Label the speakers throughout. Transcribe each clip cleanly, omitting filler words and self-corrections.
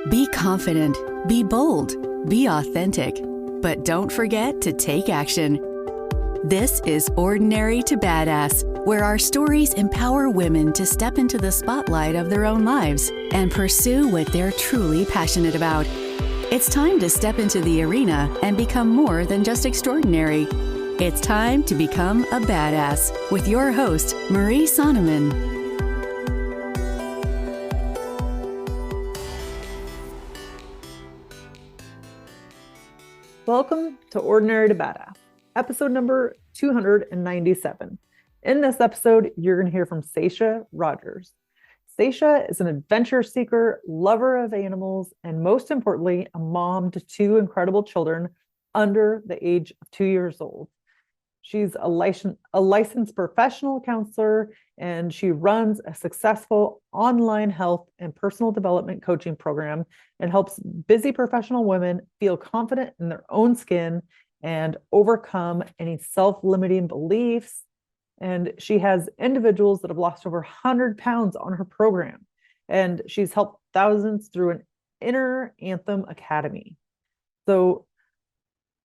Speaker 1: Be confident, be bold, be authentic, but don't forget to take action. This is Ordinary to Badass, where our stories empower women to step into the spotlight of their own lives and pursue what they're truly passionate about. It's time to step into the arena and become more than just extraordinary. It's time to become a badass with your host, Marie Sonneman.
Speaker 2: Welcome to Ordinary to Badass, episode number 297. In this episode, you're going to hear from Sasha Rogers. Sasha is an adventure seeker, lover of animals, and most importantly, a mom to two incredible children under the age of 2 years old. She's a licensed professional counselor, and she runs a successful online health and personal development coaching program and helps busy professional women feel confident in their own skin and overcome any self-limiting beliefs. And she has individuals that have lost over 100 pounds on her program, and she's helped thousands through an Inner Anthem Academy. So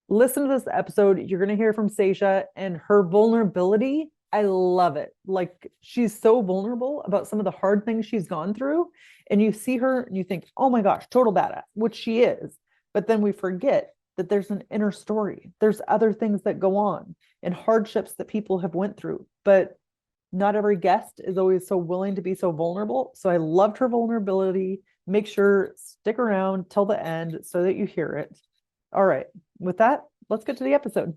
Speaker 2: listen to this episode. You're going to hear from Sasha and her vulnerability. I love it. Like, she's so vulnerable about some of the hard things she's gone through. And you see her and you think, oh my gosh, total badass, which she is. But then we forget that there's an inner story. There's other things that go on and hardships that people have went through. But not every guest is always so willing to be so vulnerable. So I loved her vulnerability. Make sure, stick around till the end so that you hear it. All right. With that, let's get to the episode.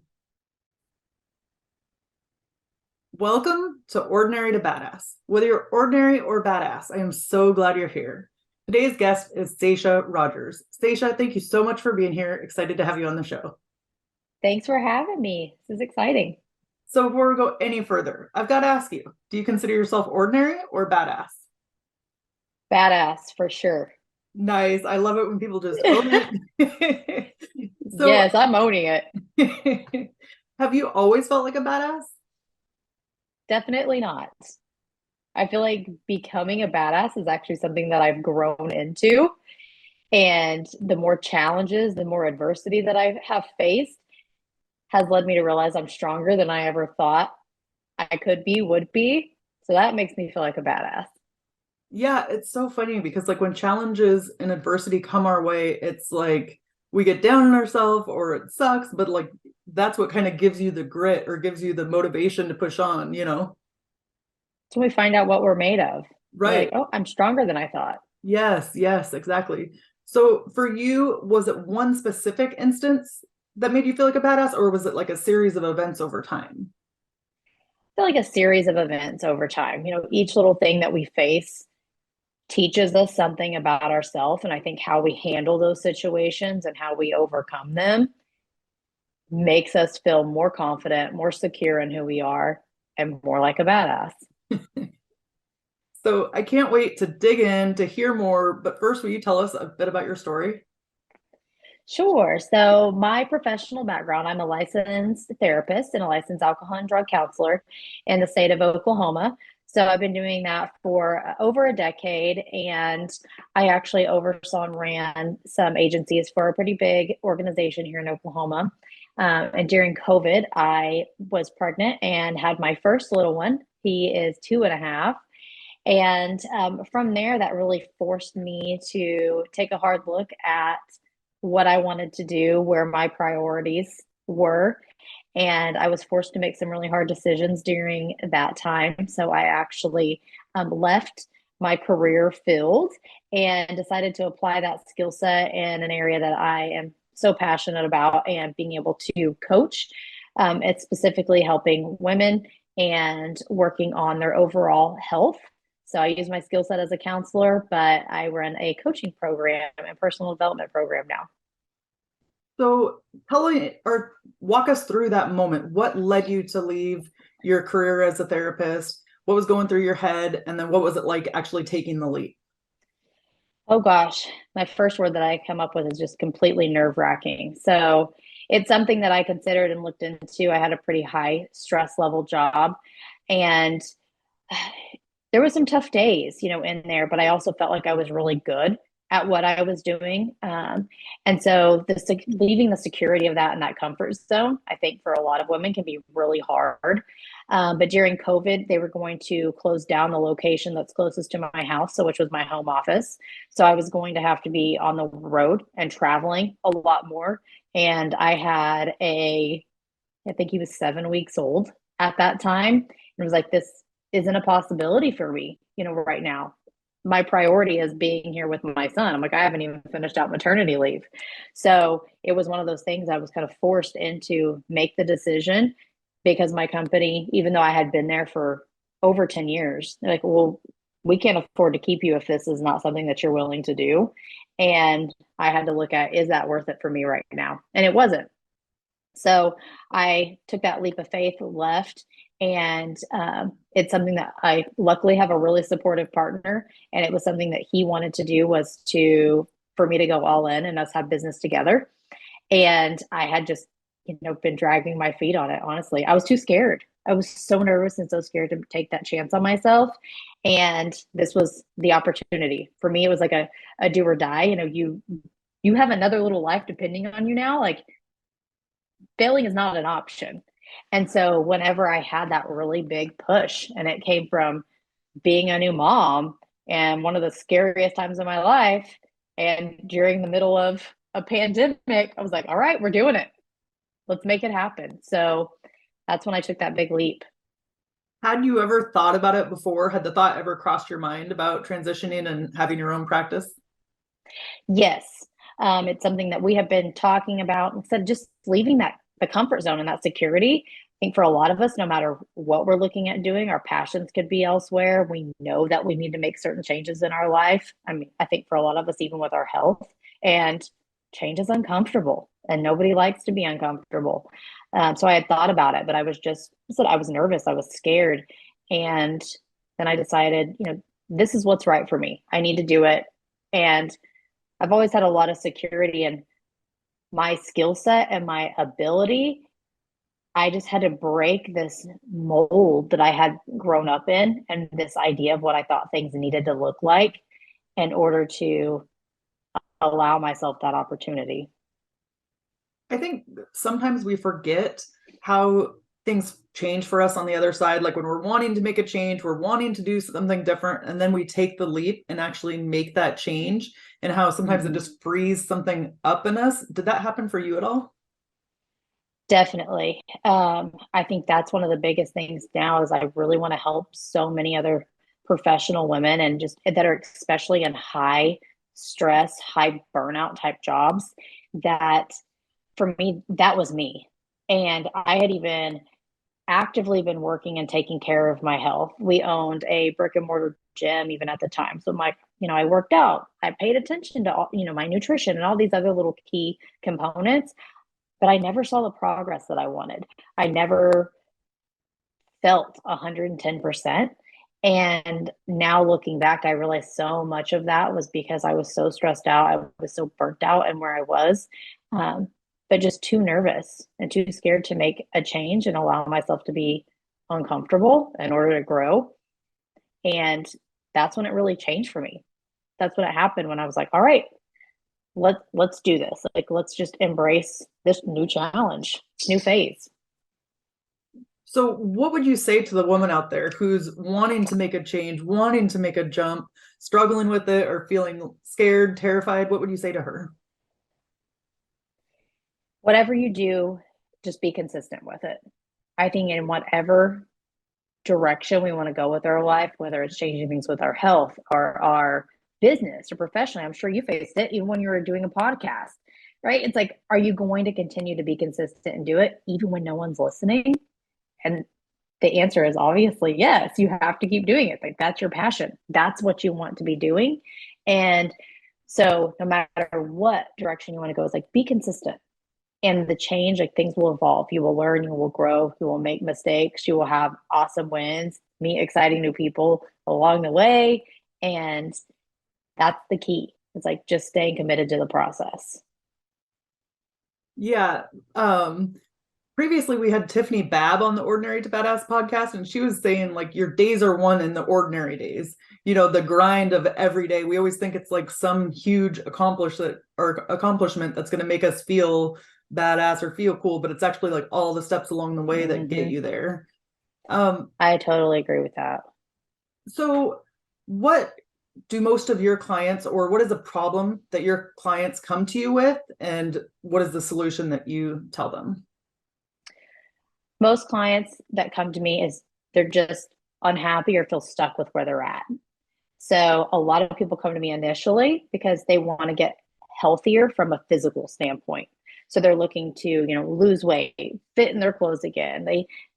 Speaker 2: Welcome to Ordinary to Badass. Whether you're ordinary or badass, I am so glad you're here. Today's guest is Sasha Rogers. Sasha, thank you so much for being here. Excited to have you on the show.
Speaker 3: Thanks for having me. This is exciting.
Speaker 2: So before we go any further, I've got to ask you, do you consider yourself ordinary or badass?
Speaker 3: Badass for sure.
Speaker 2: Nice. I love it when people just own it.
Speaker 3: Yes, I'm owning it.
Speaker 2: Have you always felt like a badass?
Speaker 3: Definitely not. I feel like becoming a badass is actually something that I've grown into. And the more challenges, the more adversity that I have faced has led me to realize I'm stronger than I ever thought I could be, would be. So that makes me feel like a badass.
Speaker 2: Yeah, it's so funny because like when challenges and adversity come our way, it's like we get down on ourselves or it sucks, but like that's what kind of gives you the grit or gives you the motivation to push on, you know?
Speaker 3: So we find out what we're made of.
Speaker 2: Right.
Speaker 3: Like, oh, I'm stronger than I thought.
Speaker 2: Yes, exactly. So for you, was it one specific instance that made you feel like a badass, or was it like a series of events over time?
Speaker 3: I feel like a series of events over time. You know, each little thing that we face teaches us something about ourselves. And I think how we handle those situations and how we overcome them makes us feel more confident, more secure in who we are, and more like a badass.
Speaker 2: So I can't wait to dig in to hear more. But first, will you tell us a bit about your story?
Speaker 3: Sure. So my professional background, I'm a licensed therapist and a licensed alcohol and drug counselor in the state of Oklahoma. So I've been doing that for over a decade, and I actually oversaw and ran some agencies for a pretty big organization here in Oklahoma. And during COVID, I was pregnant and had my first little one. He is 2.5. And from there, that really forced me to take a hard look at what I wanted to do, where my priorities were. And I was forced to make some really hard decisions during that time. So I actually left my career field and decided to apply that skill set in an area that I am so passionate about, and being able to coach. It's specifically helping women and working on their overall health. So I use my skill set as a counselor, but I run a coaching program and personal development program now.
Speaker 2: So tell me, or walk us through that moment. What led you to leave your career as a therapist? What was going through your head? And then what was it like actually taking the leap?
Speaker 3: Oh gosh, my first word that I come up with is just completely nerve-wracking. So it's something that I considered and looked into. I had a pretty high stress level job, and there was some tough days, in there, but I also felt like I was really good at what I was doing. And so leaving the security of that and that comfort zone, I think for a lot of women can be really hard. But during COVID, they were going to close down the location that's closest to my house, so which was my home office. So I was going to have to be on the road and traveling a lot more. And I had I think he was 7 weeks old at that time. And it was like, this isn't a possibility for me, right now. My priority is being here with my son. I'm like, I haven't even finished out maternity leave. So it was one of those things I was kind of forced into make the decision because my company, even though I had been there for over 10 years, they're like, well, we can't afford to keep you if this is not something that you're willing to do. And I had to look at, is that worth it for me right now? And it wasn't. So I took that leap of faith, left, and it's something that I luckily have a really supportive partner. And it was something that he wanted to do was for me to go all in and us have business together. And I had just, been dragging my feet on it. Honestly, I was too scared. I was so nervous and so scared to take that chance on myself. And this was the opportunity for me. It was like a do or die. You have another little life depending on you now. Like, failing is not an option. And so whenever I had that really big push, and it came from being a new mom and one of the scariest times of my life, and during the middle of a pandemic, I was like, all right, we're doing it. Let's make it happen. So that's when I took that big leap.
Speaker 2: Had you ever thought about it before? Had the thought ever crossed your mind about transitioning and having your own practice?
Speaker 3: Yes. It's something that we have been talking about instead of just leaving the comfort zone and that security. I think for a lot of us, no matter what we're looking at doing, our passions could be elsewhere. We know that we need to make certain changes in our life. I mean, I think for a lot of us, even with our health, and change is uncomfortable and nobody likes to be uncomfortable. So I had thought about it, but I was nervous. I was scared. And then I decided, this is what's right for me. I need to do it. And I've always had a lot of security in my skill set and my ability. I just had to break this mold that I had grown up in and this idea of what I thought things needed to look like in order to allow myself that opportunity.
Speaker 2: I think sometimes we forget how things change for us on the other side. Like when we're wanting to make a change, we're wanting to do something different, and then we take the leap and actually make that change, and how sometimes it just frees something up in us. Did that happen for you at all?
Speaker 3: Definitely. I think that's one of the biggest things now is I really want to help so many other professional women and just that are especially in high stress, high burnout type jobs that for me, that was me. And I had even actively been working and taking care of my health. We owned a brick and mortar gym even at the time. So I worked out. I paid attention to all, my nutrition and all these other little key components, but I never saw the progress that I wanted. I never felt 110%. And now looking back, I realized so much of that was because I was so stressed out. I was so burnt out and where I was. But just too nervous and too scared to make a change and allow myself to be uncomfortable in order to grow. And that's when it really changed for me. That's when it happened when I was like, all right, let's do this. Like, let's just embrace this new challenge, new phase.
Speaker 2: So what would you say to the woman out there who's wanting to make a change, wanting to make a jump, struggling with it, or feeling scared, terrified? What would you say to her?
Speaker 3: Whatever you do, just be consistent with it. I think in whatever direction we want to go with our life, whether it's changing things with our health or our business or professionally, I'm sure you faced it even when you were doing a podcast, right? It's like, are you going to continue to be consistent and do it even when no one's listening? And the answer is obviously yes. You have to keep doing it. Like, that's your passion. That's what you want to be doing. And so no matter what direction you want to go, it's like, be consistent. And the change, like, things will evolve. You will learn, you will grow, you will make mistakes, you will have awesome wins, meet exciting new people along the way. And that's the key. It's like just staying committed to the process.
Speaker 2: Yeah. previously we had Tiffany Babb on the Ordinary to Badass podcast, and she was saying like your days are won in the ordinary days. You know, the grind of every day. We always think it's like some huge accomplishment that's going to make us feel badass or feel cool, but it's actually like all the steps along the way that get you there.
Speaker 3: I totally agree with that.
Speaker 2: So what do most of your clients, or what is the problem that your clients come to you with, and what is the solution that you tell them?
Speaker 3: Most clients that come to me is they're just unhappy or feel stuck with where they're at. So a lot of people come to me initially because they want to get healthier from a physical standpoint. So they're looking to, lose weight, fit in their clothes again.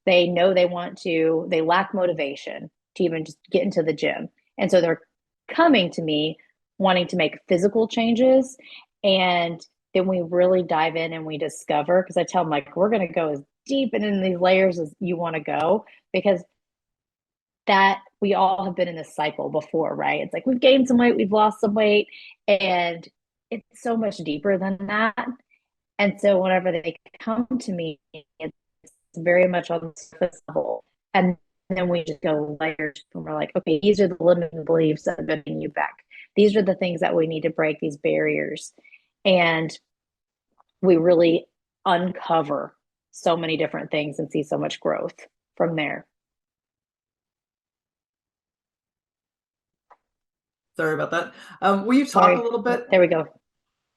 Speaker 3: They know they lack motivation to even just get into the gym. And so they're coming to me wanting to make physical changes. And then we really dive in and we discover, because I tell them like, we're going to go as deep and in these layers as you want to go, because that we all have been in this cycle before, right? It's like we've gained some weight, we've lost some weight, and it's so much deeper than that. And so whenever they come to me, it's very much on the surface level. And then we just go layers and we're like, okay, these are the limiting beliefs that are getting you back. These are the things that we need to break, these barriers. And we really uncover so many different things and see so much growth from there.
Speaker 2: Sorry about that. Will you talk a little bit?
Speaker 3: There we go.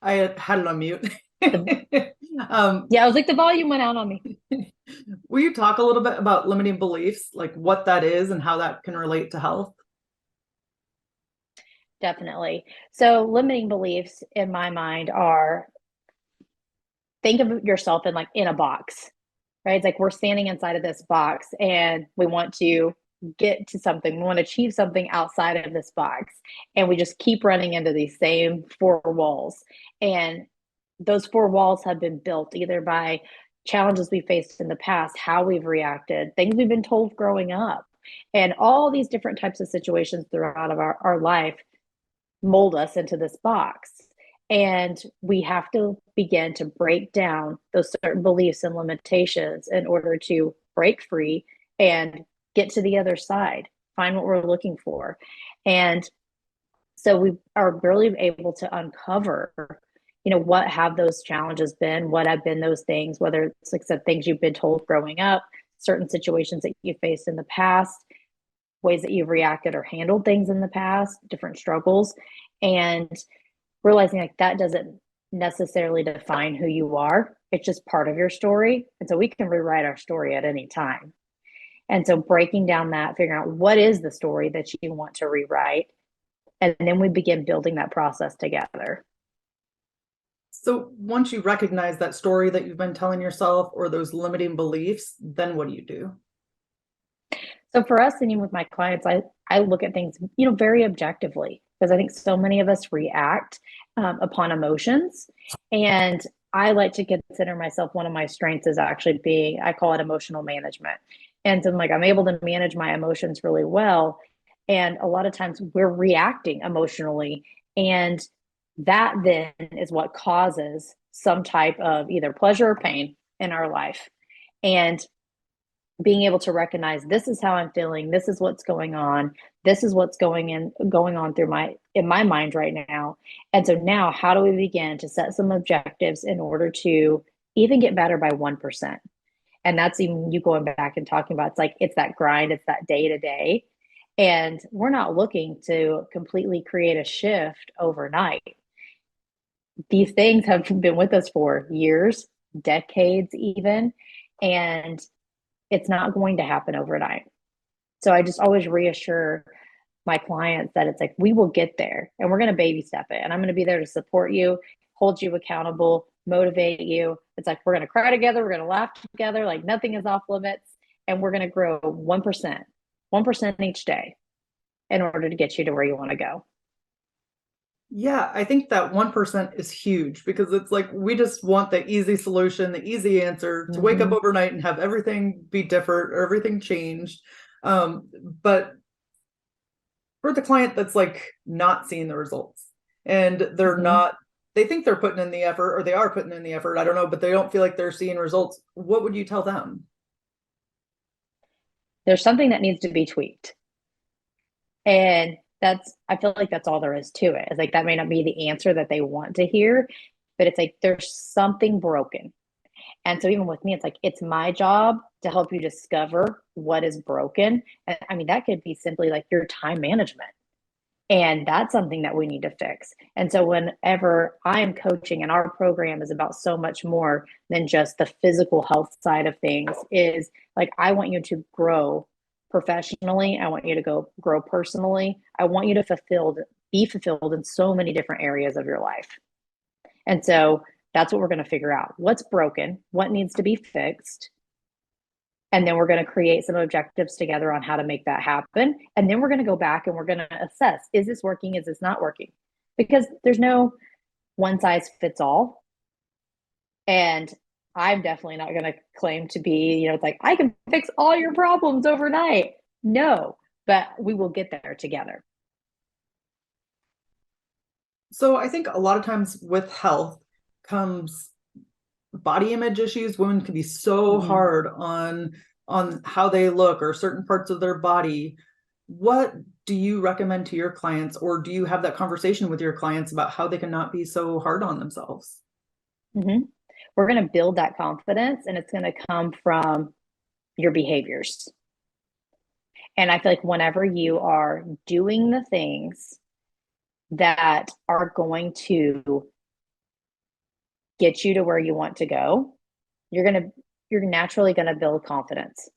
Speaker 2: I had it on mute.
Speaker 3: Yeah, I was like, the volume went out on me.
Speaker 2: Will you talk a little bit about limiting beliefs, like what that is and how that can relate to health?
Speaker 3: Definitely. So limiting beliefs in my mind are, think of yourself in a box, right? It's like we're standing inside of this box and we want to get to something. We want to achieve something outside of this box. And we just keep running into these same four walls. And those four walls have been built either by challenges we faced in the past, how we've reacted, things we've been told growing up, and all these different types of situations throughout of our life mold us into this box. And we have to begin to break down those certain beliefs and limitations in order to break free and get to the other side, find what we're looking for. And so we are really able to uncover, what have those challenges been, what have been those things, whether it's like said, things you've been told growing up, certain situations that you faced in the past, ways that you've reacted or handled things in the past, different struggles, and realizing like that doesn't necessarily define who you are. It's just part of your story. And so we can rewrite our story at any time. And so breaking down that, figuring out what is the story that you want to rewrite. And then we begin building that process together.
Speaker 2: So once you recognize that story that you've been telling yourself or those limiting beliefs, then what do you do?
Speaker 3: So for us, and even with my clients, I look at things, very objectively, because I think so many of us react upon emotions. And I like to consider myself, one of my strengths is actually being, I call it emotional management. And so I'm able to manage my emotions really well. And a lot of times we're reacting emotionally, and that then is what causes some type of either pleasure or pain in our life. And being able to recognize, this is how I'm feeling, this is what's going on, this is what's going on in my mind right now. And so now how do we begin to set some objectives in order to even get better by 1%? And that's even you going back and talking about, it's that grind, it's that day to day. And we're not looking to completely create a shift overnight. These things have been with us for years, decades even, and it's not going to happen overnight. So I just always reassure my clients that it's like, we will get there and we're going to baby step it. And I'm going to be there to support you, hold you accountable, motivate you. It's like, we're going to cry together. We're going to laugh together. Like nothing is off limits. And we're going to grow 1% each day in order to get you to where you want to go.
Speaker 2: Yeah, I think that 1% is huge, because it's like we just want the easy solution, the easy answer to wake up overnight and have everything be different or everything changed. But for the client that's like not seeing the results and they're not they think they're putting in the effort, or they are putting in the effort, I don't know, but they don't feel like they're seeing results. What would you tell them?
Speaker 3: There's something that needs to be tweaked. And I feel like that's all there is to it. It's like that may not be the answer that they want to hear, but it's like there's something broken. And so even with me, it's like it's my job to help you discover what is broken. And I mean, that could be simply like your time management. And that's something that we need to fix. And so whenever I am coaching, and our program is about so much more than just the physical health side of things, is like I want you to grow professionally. I want you to grow personally. I want you to be fulfilled in so many different areas of your life. And so that's what we're going to figure out. What's broken? What needs to be fixed? And then we're going to create some objectives together on how to make that happen. And then we're going to go back and we're going to assess, is this working? Is this not working? Because there's no one size fits all. And I'm definitely not going to claim to be, it's like, I can fix all your problems overnight. No, but we will get there together.
Speaker 2: So I think a lot of times with health comes body image issues. Women can be so hard on how they look or certain parts of their body. What do you recommend to your clients, or do you have that conversation with your clients about how they can not be so hard on themselves?
Speaker 3: We're going to build that confidence, and it's going to come from your behaviors. And I feel like whenever you are doing the things that are going to get you to where you want to go, you're naturally going to build confidence.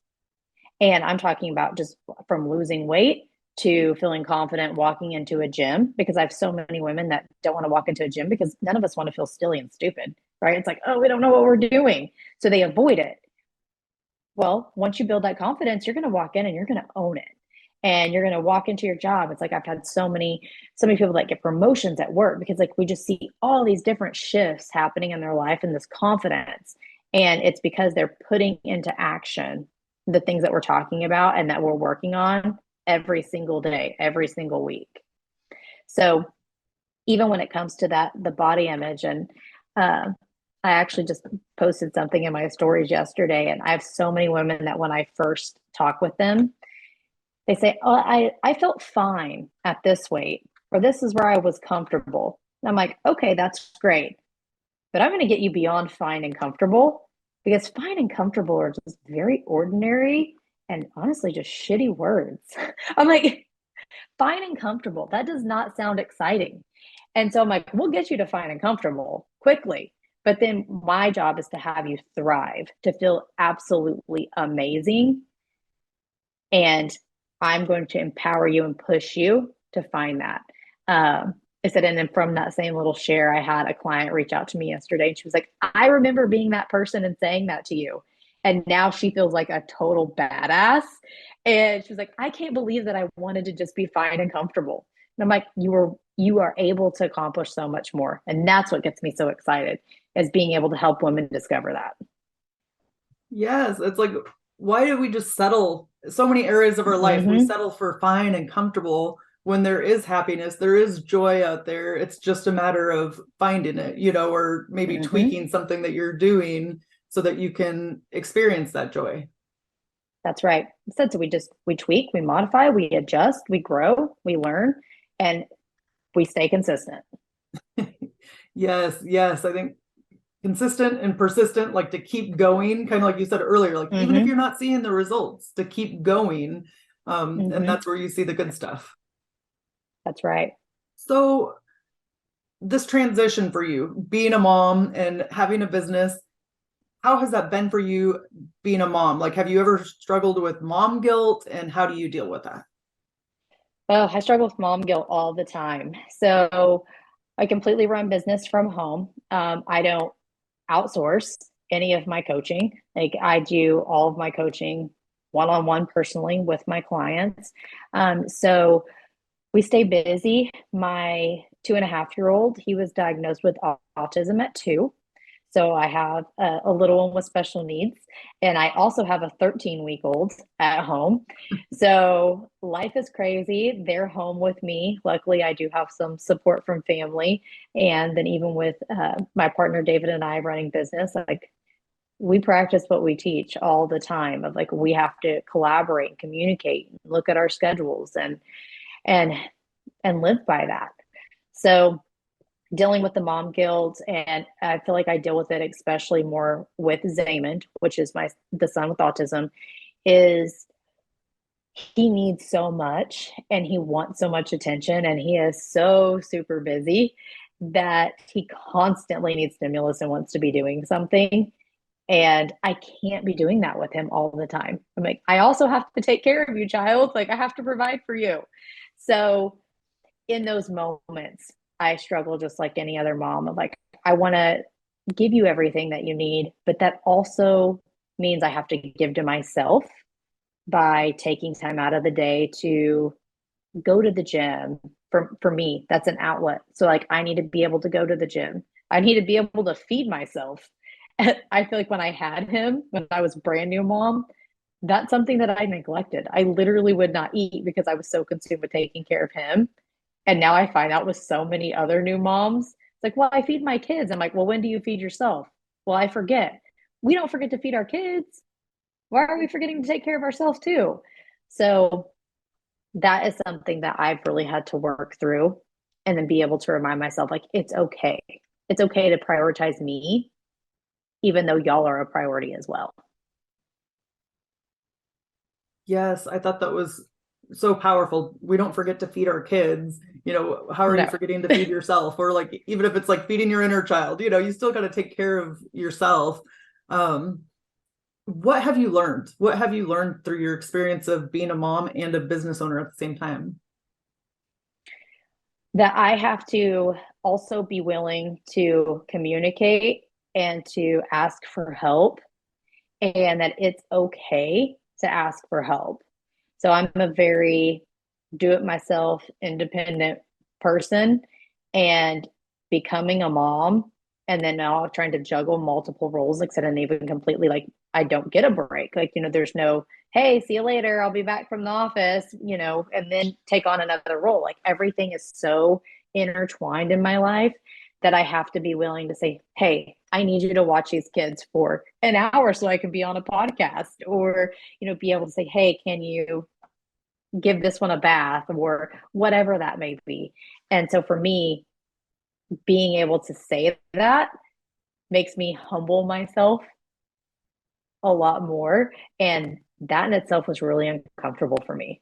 Speaker 3: And I'm talking about just from losing weight to feeling confident walking into a gym, because I have so many women that don't want to walk into a gym because none of us want to feel silly and stupid, right? It's like, oh, we don't know what we're doing. So they avoid it. Well, once you build that confidence, you're going to walk in and you're going to own it. And you're going to walk into your job. It's like I've had so many people that get promotions at work because like we just see all these different shifts happening in their life and this confidence. And it's because they're putting into action the things that we're talking about and that we're working on every single day, every single week. So even when it comes to the body image, and I actually just posted something in my stories yesterday, and I have so many women that when I first talk with them, they say, oh, I felt fine at this weight, or this is where I was comfortable. And I'm like, okay, that's great. But I'm going to get you beyond fine and comfortable, because fine and comfortable are just very ordinary and honestly just shitty words. I'm like, fine and comfortable, that does not sound exciting. And so I'm like, we'll get you to fine and comfortable quickly. But then my job is to have you thrive, to feel absolutely amazing. And I'm going to empower you and push you to find that. I said, and then from that same little share, I had a client reach out to me yesterday, and she was like, I remember being that person and saying that to you. And now she feels like a total badass. And she was like, I can't believe that I wanted to just be fine and comfortable. And I'm like, you are able to accomplish so much more. And that's what gets me so excited, is being able to help women discover that.
Speaker 2: Yes. It's like, why do we just settle so many areas of our life? We settle for fine and comfortable when there is happiness, there is joy out there. It's just a matter of finding it, or maybe tweaking something that you're doing so that you can experience that joy.
Speaker 3: That's right. So we tweak, we modify, we adjust, we grow, we learn, and we stay consistent.
Speaker 2: Yes. I think consistent and persistent, like to keep going, kind of like you said earlier, like even if you're not seeing the results, to keep going. And that's where you see the good stuff.
Speaker 3: That's right.
Speaker 2: So this transition for you, being a mom and having a business, how has that been for you being a mom? Like, have you ever struggled with mom guilt, and how do you deal with that?
Speaker 3: Oh, I struggle with mom guilt all the time. So I completely run business from home. I don't outsource any of my coaching. Like I do all of my coaching one-on-one personally with my clients. So we stay busy. My 2.5-year-old, he was diagnosed with autism at 2. So I have a little one with special needs, and I also have a 13-week-old at home. So life is crazy. They're home with me. Luckily, I do have some support from family. And then even with my partner, David, and I running business, like we practice what we teach all the time of like, we have to collaborate and communicate, and look at our schedules and, and live by that. So dealing with the mom guilt, and I feel like I deal with it especially more with Zaymond, which is the son with autism, is he needs so much and he wants so much attention and he is so super busy that he constantly needs stimulus and wants to be doing something. And I can't be doing that with him all the time. I'm like, I also have to take care of you, child. Like, I have to provide for you. So in those moments, I struggle just like any other mom of like, I want to give you everything that you need, but that also means I have to give to myself by taking time out of the day to go to the gym. For me, that's an outlet. So like, I need to be able to go to the gym. I need to be able to feed myself. I feel like when I had him, when I was brand new mom, that's something that I neglected. I literally would not eat because I was so consumed with taking care of him. And now I find out with so many other new moms, it's like, well, I feed my kids. I'm like, well, when do you feed yourself? Well, I forget. We don't forget to feed our kids. Why are we forgetting to take care of ourselves too? So that is something that I've really had to work through and then be able to remind myself, like, it's okay. It's okay to prioritize me, even though y'all are a priority as well.
Speaker 2: Yes, I thought that was so powerful. We don't forget to feed our kids. How are you
Speaker 3: No.
Speaker 2: forgetting to feed yourself? Or like, even if it's like feeding your inner child, you still got to take care of yourself. Um, what have you learned? What have you learned through your experience of being a mom and a business owner at the same time?
Speaker 3: That I have to also be willing to communicate and to ask for help, and that it's okay to ask for help. So I'm a very do it myself, independent person, and becoming a mom and then now trying to juggle multiple roles, like I said, and even completely like I don't get a break. Like, there's no, hey, see you later. I'll be back from the office, and then take on another role. Like everything is so intertwined in my life that I have to be willing to say, hey, I need you to watch these kids for an hour so I can be on a podcast, or, be able to say, hey, can you give this one a bath, or whatever that may be. And so for me, being able to say that makes me humble myself a lot more. And that in itself was really uncomfortable for me.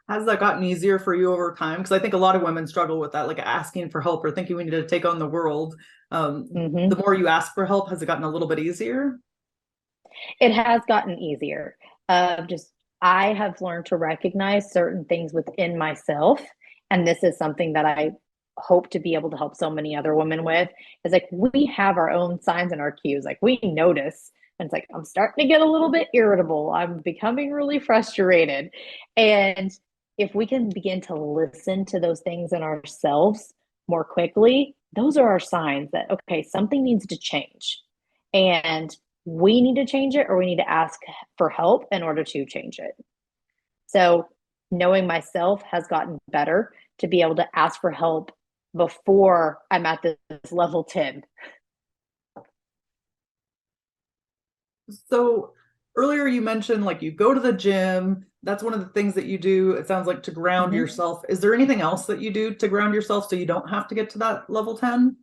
Speaker 2: Has that gotten easier for you over time? Because I think a lot of women struggle with that, like asking for help or thinking we need to take on the world. The more you ask for help, has it gotten a little bit easier?
Speaker 3: It has gotten easier. Just I have learned to recognize certain things within myself. And this is something that I hope to be able to help so many other women with. Is like we have our own signs and our cues. Like we notice. And it's like, I'm starting to get a little bit irritable. I'm becoming really frustrated. And if we can begin to listen to those things in ourselves more quickly, those are our signs that, okay, something needs to change. And we need to change it or we need to ask for help in order to change it. So knowing myself has gotten better to be able to ask for help before I'm at this level 10.
Speaker 2: So earlier you mentioned like you go to the gym. That's one of the things that you do, it sounds like, to ground
Speaker 3: Mm-hmm.
Speaker 2: yourself. Is there anything else that you do to ground yourself so you don't have to get to that level 10?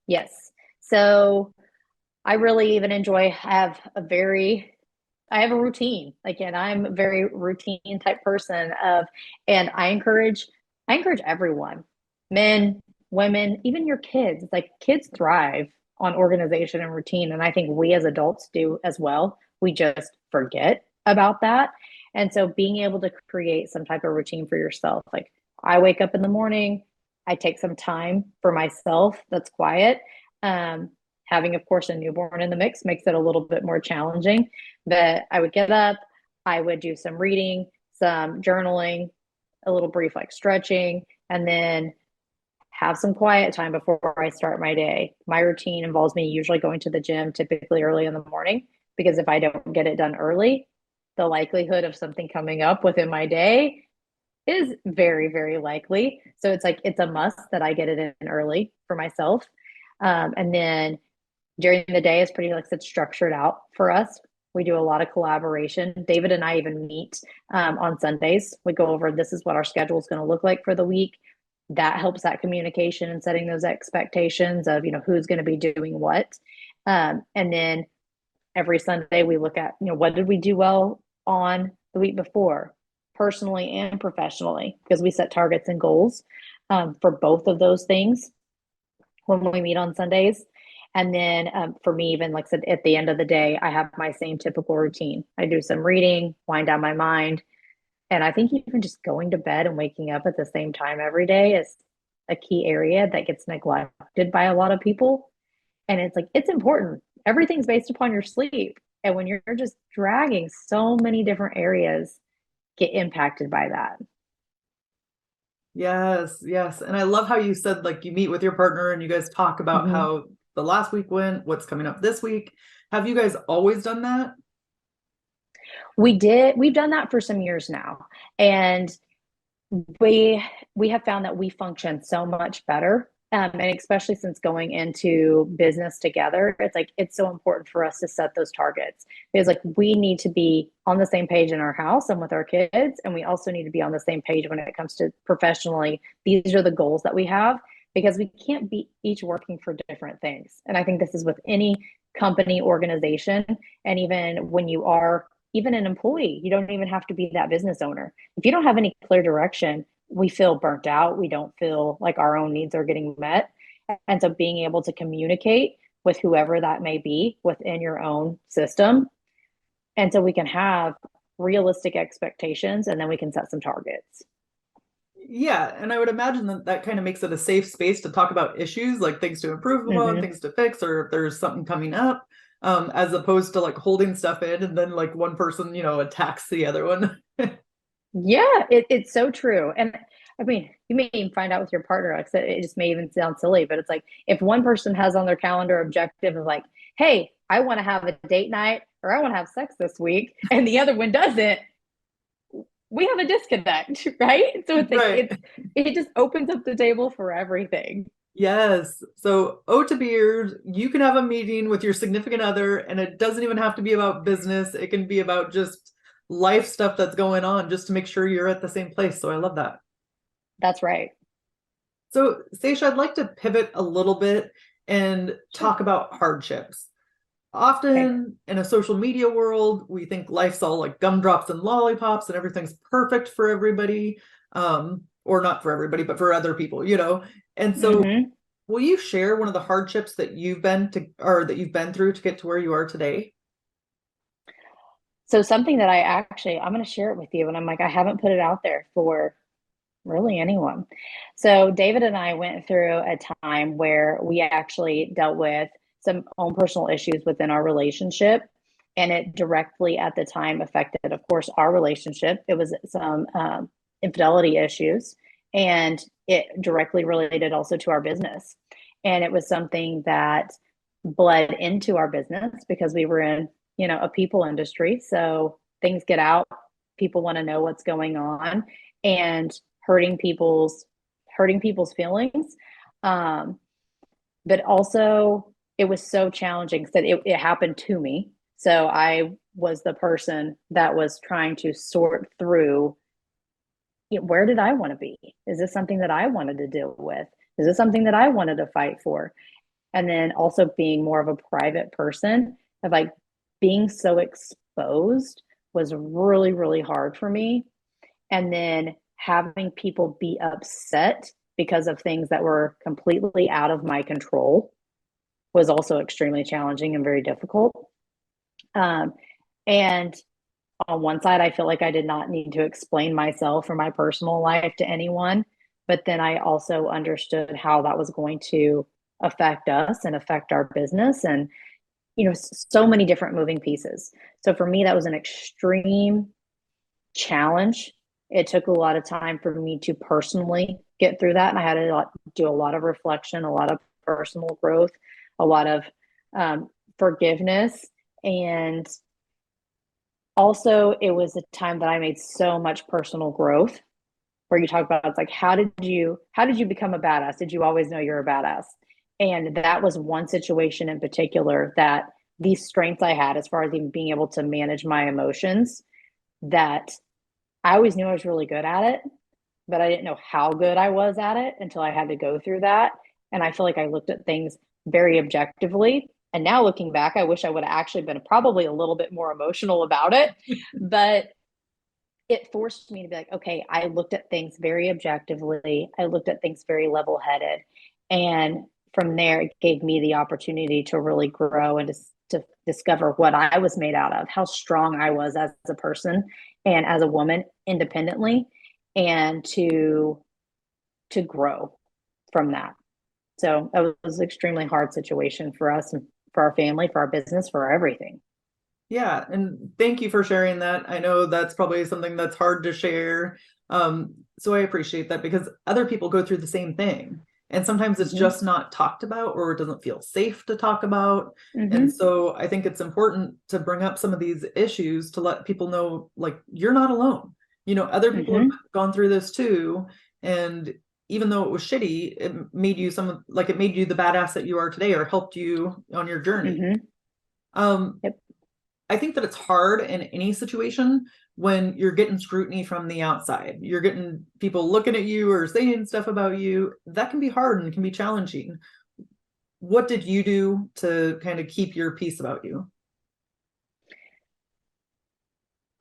Speaker 3: Yes. So I really even enjoy, I have a routine. Like, and I'm a very routine type person and I encourage everyone, men, women, even your kids. It's like kids thrive on organization and routine. And I think we as adults do as well. We just forget about that. And so being able to create some type of routine for yourself, like I wake up in the morning, I take some time for myself that's quiet. Um, Having, of course, a newborn in the mix makes it a little bit more challenging. But I would get up, I would do some reading, some journaling, a little brief like stretching, and then have some quiet time before I start my day. My routine involves me usually going to the gym, typically early in the morning, because if I don't get it done early, the likelihood of something coming up within my day is very, very likely. So it's like it's a must that I get it in early for myself. And then during the day is pretty, like I said, structured out for us. We do a lot of collaboration. David and I even meet on Sundays. We go over this is what our schedule is going to look like for the week. That helps that communication and setting those expectations of, who's going to be doing what. And then every Sunday we look at, what did we do well on the week before, personally and professionally, because we set targets and goals for both of those things when we meet on Sundays. And then for me, even like I said, at the end of the day, I have my same typical routine. I do some reading, wind down my mind. And I think even just going to bed and waking up at the same time every day is a key area that gets neglected by a lot of people. And it's like, it's important. Everything's based upon your sleep. And when you're just dragging, so many different areas get impacted by that.
Speaker 2: Yes, yes. And I love how you said like you meet with your partner and you guys talk about how the last week went, what's coming up this week. Have you guys always done that?
Speaker 3: We've done that for some years now. And we have found that we function so much better. And especially since going into business together, it's like it's so important for us to set those targets. Because like we need to be on the same page in our house and with our kids, and we also need to be on the same page when it comes to professionally. These are the goals that we have, because we can't be each working for different things. And I think this is with any company, organization, and even when you are even an employee, you don't even have to be that business owner. If you don't have any clear direction, we feel burnt out. We don't feel like our own needs are getting met. And so being able to communicate with whoever that may be within your own system. And so we can have realistic expectations, and then we can set some targets.
Speaker 2: Yeah, and I would imagine that that kind of makes it a safe space to talk about issues, like things to improve upon, things to fix, or if there's something coming up, as opposed to like holding stuff in and then like one person, attacks the other one.
Speaker 3: Yeah, it's so true. And I mean, you may even find out with your partner, like it just may even sound silly, but it's like if one person has on their calendar objective of like, hey, I want to have a date night or I want to have sex this week, and the other one doesn't, we have a disconnect, right? So it's like
Speaker 2: Right.
Speaker 3: it just opens up the table for everything.
Speaker 2: Yes. So, O to beers, you can have a meeting with your significant other, and it doesn't even have to be about business. It can be about just life stuff that's going on, just to make sure you're at the same place. So, I love that.
Speaker 3: That's right.
Speaker 2: So, Sasha, I'd like to pivot a little bit and talk about hardships.
Speaker 3: Okay.
Speaker 2: Often in a social media world, we think life's all like gumdrops and lollipops and everything's perfect for everybody. Or not for everybody, but for other people. And so will you share one of the hardships that you've been to or that you've been through to get to where you are today?
Speaker 3: So something that I'm going to share it with you, and I'm like, I haven't put it out there for really anyone. So David and I went through a time where we actually dealt with some own personal issues within our relationship. And it directly at the time affected, of course, our relationship. It was some infidelity issues, and it directly related also to our business. And it was something that bled into our business because we were in, a people industry. So things get out, people want to know what's going on, and hurting people's feelings. But also it was so challenging that it happened to me. So I was the person that was trying to sort through, where did I want to be? Is this something that I wanted to deal with? Is this something that I wanted to fight for? And then also being more of a private person, of like being so exposed was really, really hard for me. And then having people be upset because of things that were completely out of my control was also extremely challenging and very difficult. And on one side, I feel like I did not need to explain myself or my personal life to anyone. But then I also understood how that was going to affect us and affect our business, and, so many different moving pieces. So for me, that was an extreme challenge. It took a lot of time for me to personally get through that. And I had to do a lot of reflection, a lot of personal growth, a lot of forgiveness. And also, it was a time that I made so much personal growth, where you talk about, it's like, how did you become a badass? Did you always know you're a badass? And that was one situation in particular, that these strengths I had, as far as even being able to manage my emotions, that I always knew I was really good at it, but I didn't know how good I was at it until I had to go through that. And I feel like I looked at things very objectively. And now looking back, I wish I would have actually been probably a little bit more emotional about it. But it forced me to be like, okay, I looked at things very objectively. I looked at things very level headed. And from there, it gave me the opportunity to really grow and to discover what I was made out of, how strong I was as a person and as a woman independently, and to grow from that. So that was an extremely hard situation for us and for our family, for our business, for everything.
Speaker 2: Yeah, and thank you for sharing that. I know that's probably something that's hard to share. So I appreciate that, because other people go through the same thing. And sometimes it's just not talked about, or it doesn't feel safe to talk about. And so I think it's important to bring up some of these issues to let people know, like, you're not alone. Other people have gone through this too. And even though it was shitty, it made you it made you the badass that you are today, or helped you on your journey.
Speaker 3: Yep.
Speaker 2: I think that it's hard in any situation when you're getting scrutiny from the outside. You're getting people looking at you or saying stuff about you. That can be hard and can be challenging. What did you do to kind of keep your peace about you?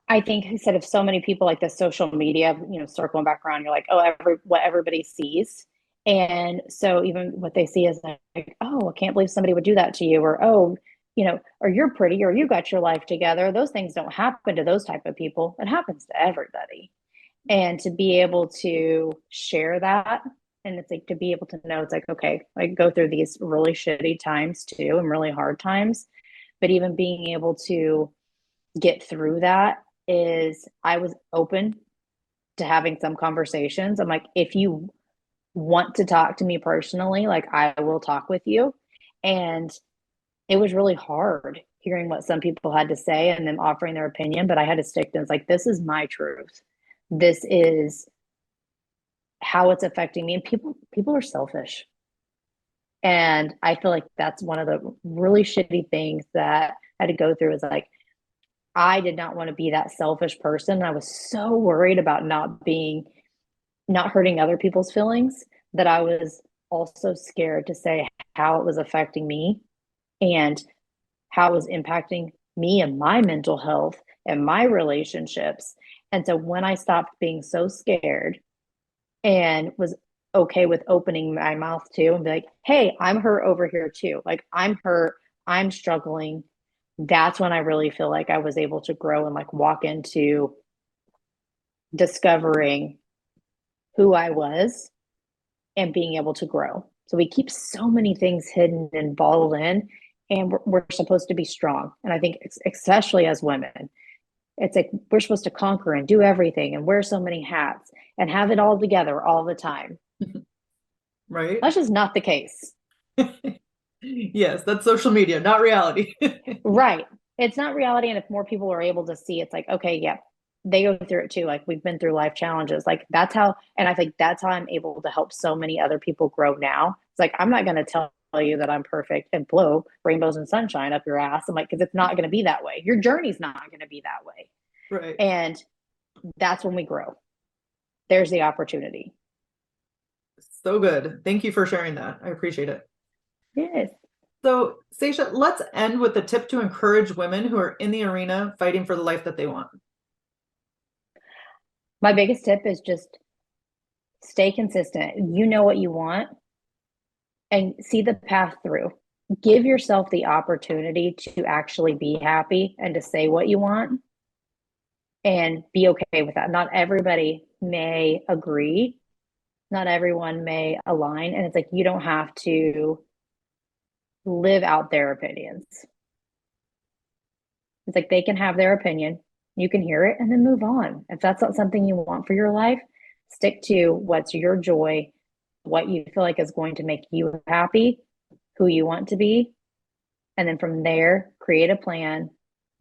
Speaker 3: I think instead of so many people, like the social media, circling back around, you're like, oh, what everybody sees. And so even what they see is like, oh, I can't believe somebody would do that to you, or, oh, or you're pretty, or you got your life together. Those things don't happen to those type of people. It happens to everybody. And to be able to share that, and it's like, to be able to know, it's like, okay, I go through these really shitty times too, and really hard times, but even being able to get through that, is I was open to having some conversations. I'm like, if you want to talk to me personally, like, I will talk with you. And it was really hard hearing what some people had to say and them offering their opinion, but I had to stick to it. It's like, this is my truth. This is how it's affecting me. And people are selfish. And I feel like that's one of the really shitty things that I had to go through, is like, I did not want to be that selfish person. I was so worried about not hurting other people's feelings, that I was also scared to say how it was affecting me, and how it was impacting me and my mental health and my relationships. And so when I stopped being so scared and was okay with opening my mouth too, and be like, hey, I'm hurt over here too. Like, I'm hurt, I'm struggling. That's when I really feel like I was able to grow and like walk into discovering who I was and being able to grow. So we keep so many things hidden and bottled in, and we're supposed to be strong. And I think especially as women, it's like we're supposed to conquer and do everything and wear so many hats and have it all together all the time.
Speaker 2: Right?
Speaker 3: That's just not the case.
Speaker 2: Yes, that's social media, not reality.
Speaker 3: Right. It's not reality. And if more people are able to see, it's like, okay, yeah, they go through it too. Like, we've been through life challenges. Like, that's how, and I think that's how I'm able to help so many other people grow now. It's like, I'm not going to tell you that I'm perfect and blow rainbows and sunshine up your ass. I'm like, because it's not going to be that way. Your journey's not going to be that way.
Speaker 2: Right.
Speaker 3: And that's when we grow. There's the opportunity.
Speaker 2: So good. Thank you for sharing that. I appreciate it.
Speaker 3: Yes.
Speaker 2: So, Sasha, let's end with a tip to encourage women who are in the arena fighting for the life that they want.
Speaker 3: My biggest tip is just stay consistent. You know what you want, and see the path through. Give yourself the opportunity to actually be happy and to say what you want, and be okay with that. Not everybody may agree. Not everyone may align. And it's like, you don't have to live out their opinions. It's like, they can have their opinion, you can hear it, and then move on. If that's not something you want for your life, Stick to what's your joy, what you feel like is going to make you happy, who you want to be. And then from there, create a plan.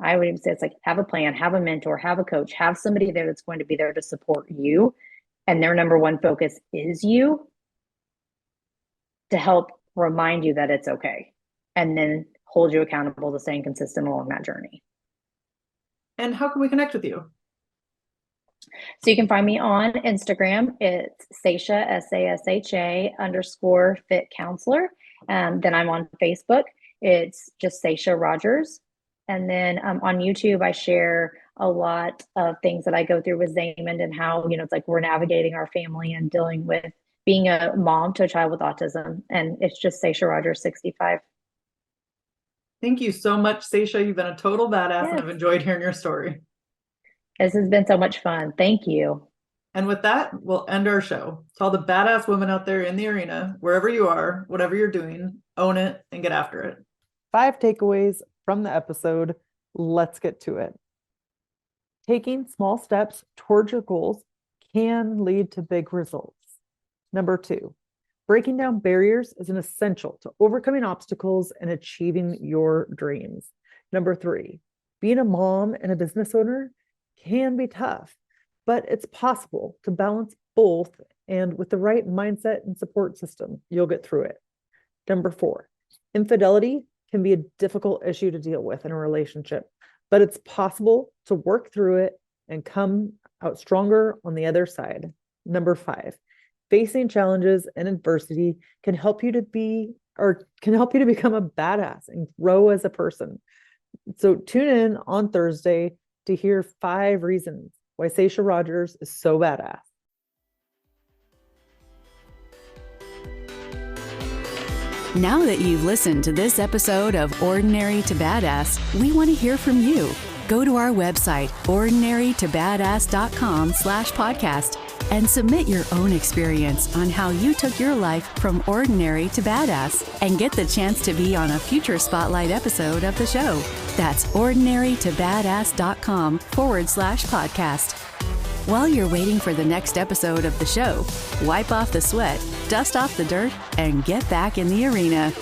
Speaker 3: I would even say it's like, have a plan, have a mentor, have a coach, have somebody there that's going to be there to support you. And their number one focus is you, to help remind you that it's okay. And then hold you accountable to staying consistent along that journey.
Speaker 2: And how can we connect with you?
Speaker 3: So you can find me on Instagram. It's Sasha, SASHA _fit counselor. Then I'm on Facebook. It's just Sasha Rogers. And then on YouTube, I share a lot of things that I go through with Zaymond and how, it's like we're navigating our family and dealing with being a mom to a child with autism. And it's just Sasha Rogers 65.
Speaker 2: Thank you so much, Sasha. You've been a total badass,
Speaker 3: Yes.
Speaker 2: and I've enjoyed hearing your story.
Speaker 3: This has been so much fun. Thank you.
Speaker 2: And with that, we'll end our show. To all the badass women out there in the arena, wherever you are, whatever you're doing, own it and get after it. 5 takeaways from the episode. Let's get to it. Taking small steps towards your goals can lead to big results. Number 2, breaking down barriers is an essential to overcoming obstacles and achieving your dreams. Number 3, being a mom and a business owner can be tough, but it's possible to balance both, and with the right mindset and support system, you'll get through it. Number 4, infidelity can be a difficult issue to deal with in a relationship, but it's possible to work through it and come out stronger on the other side. Number 5, facing challenges and adversity can help you to become a badass and grow as a person. So tune in on Thursday to hear 5 reasons why Sasha Rogers is so badass.
Speaker 1: Now that you've listened to this episode of Ordinary to Badass, we want to hear from you. Go to our website, ordinarytobadass.com/podcast, and submit your own experience on how you took your life from ordinary to badass, and get the chance to be on a future spotlight episode of the show. That's ordinarytobadass.com/podcast. While you're waiting for the next episode of the show, wipe off the sweat, dust off the dirt, and get back in the arena.